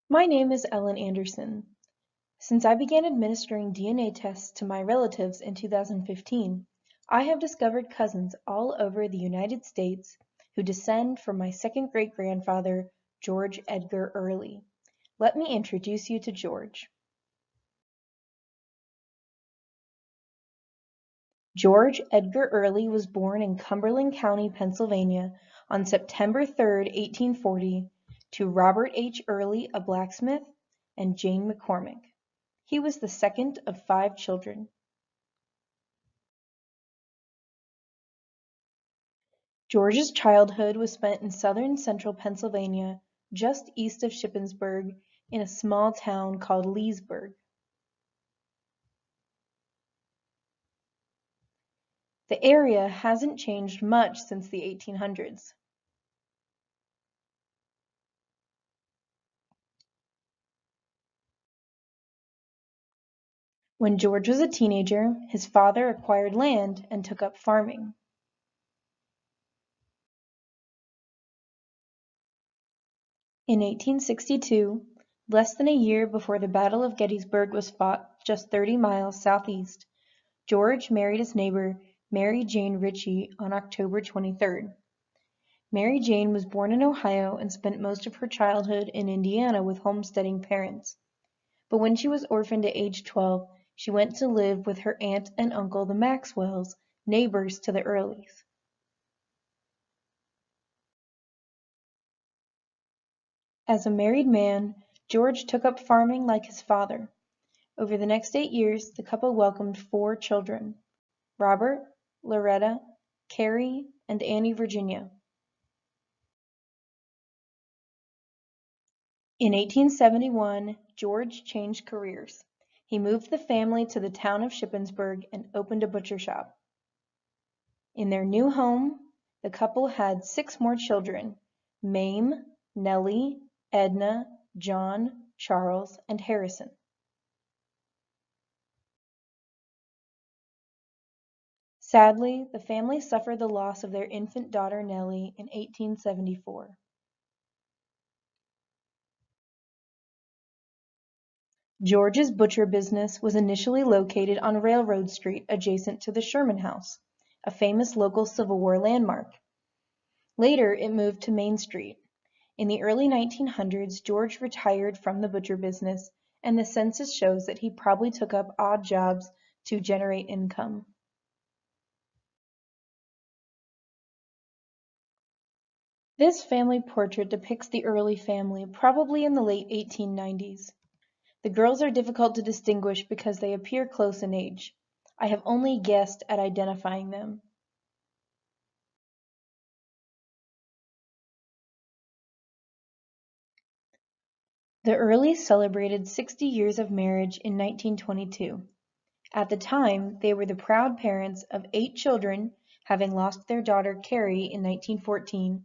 My name is Ellen Anderson. Since I began administering DNA tests to my relatives in 2015, I have discovered cousins all over the United States who descend from my second great-grandfather, George Edgar Earley. Let me introduce you to George. George Edgar Earley was born in Cumberland County, Pennsylvania on September 3, 1840, to Robert H. Earley, a blacksmith, and Jane McCormick. He was the second of 5 children. George's childhood was spent in southern central Pennsylvania, just east of Shippensburg, in a small town called Leesburg. The area hasn't changed much since the 1800s. When George was a teenager, his father acquired land and took up farming. In 1862, less than a year before the Battle of Gettysburg was fought just 30 miles southeast, George married his neighbor, Mary Jane Ritchie, on October 23rd. Mary Jane was born in Ohio and spent most of her childhood in Indiana with homesteading parents. But when she was orphaned at age 12, she went to live with her aunt and uncle, the Maxwells, neighbors to the Earleys. As a married man, George took up farming like his father. Over the next 8 years, the couple welcomed 4 children: Robert, Loretta, Carrie, and Annie Virginia. In 1871, George changed careers. He moved the family to the town of Shippensburg and opened a butcher shop. In their new home, the couple had 6 more children: Mame, Nellie, Edna, John, Charles, and Harrison. Sadly, the family suffered the loss of their infant daughter Nellie in 1874. George's butcher business was initially located on Railroad Street adjacent to the Sherman House, a famous local Civil War landmark. Later, it moved to Main Street. In the early 1900s, George retired from the butcher business, and the census shows that he probably took up odd jobs to generate income. This family portrait depicts the Early family, probably in the late 1890s. The girls are difficult to distinguish because they appear close in age. I have only guessed at identifying them. The Earlys celebrated 60 years of marriage in 1922. At the time, they were the proud parents of 8 children, having lost their daughter Carrie in 1914,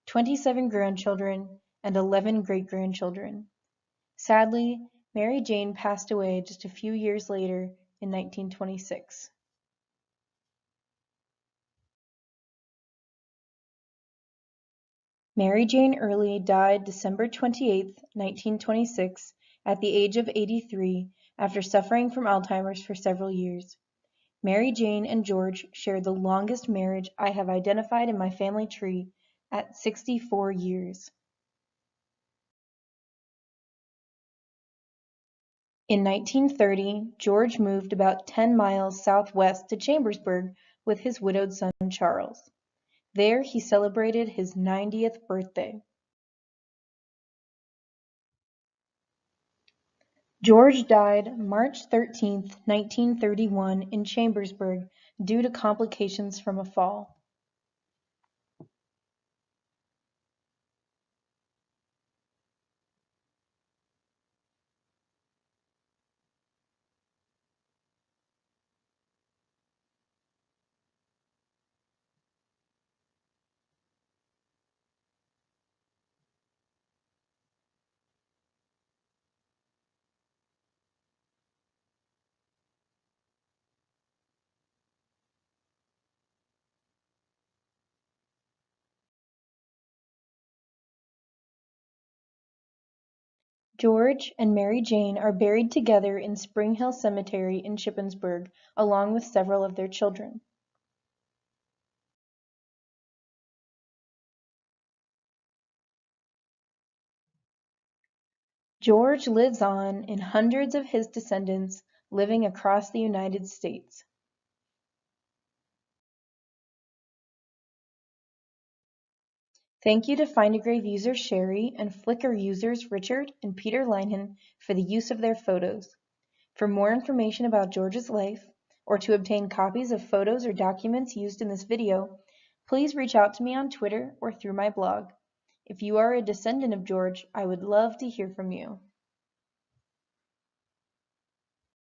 27 grandchildren, and 11 great-grandchildren. Sadly, Mary Jane passed away just a few years later in 1926. Mary Jane Earley died December 28, 1926, at the age of 83 after suffering from Alzheimer's for several years. Mary Jane and George shared the longest marriage I have identified in my family tree at 64 years. In 1930, George moved about 10 miles southwest to Chambersburg with his widowed son Charles. There he celebrated his 90th birthday. George died March 13, 1931 in Chambersburg due to complications from a fall. George and Mary Jane are buried together in Spring Hill Cemetery in Shippensburg, along with several of their children. George lives on in hundreds of his descendants living across the United States. Thank you to Find a Grave user Sherry and Flickr users Richard and Peter Linehan for the use of their photos. For more information about George's life, or to obtain copies of photos or documents used in this video, please reach out to me on Twitter or through my blog. If you are a descendant of George, I would love to hear from you.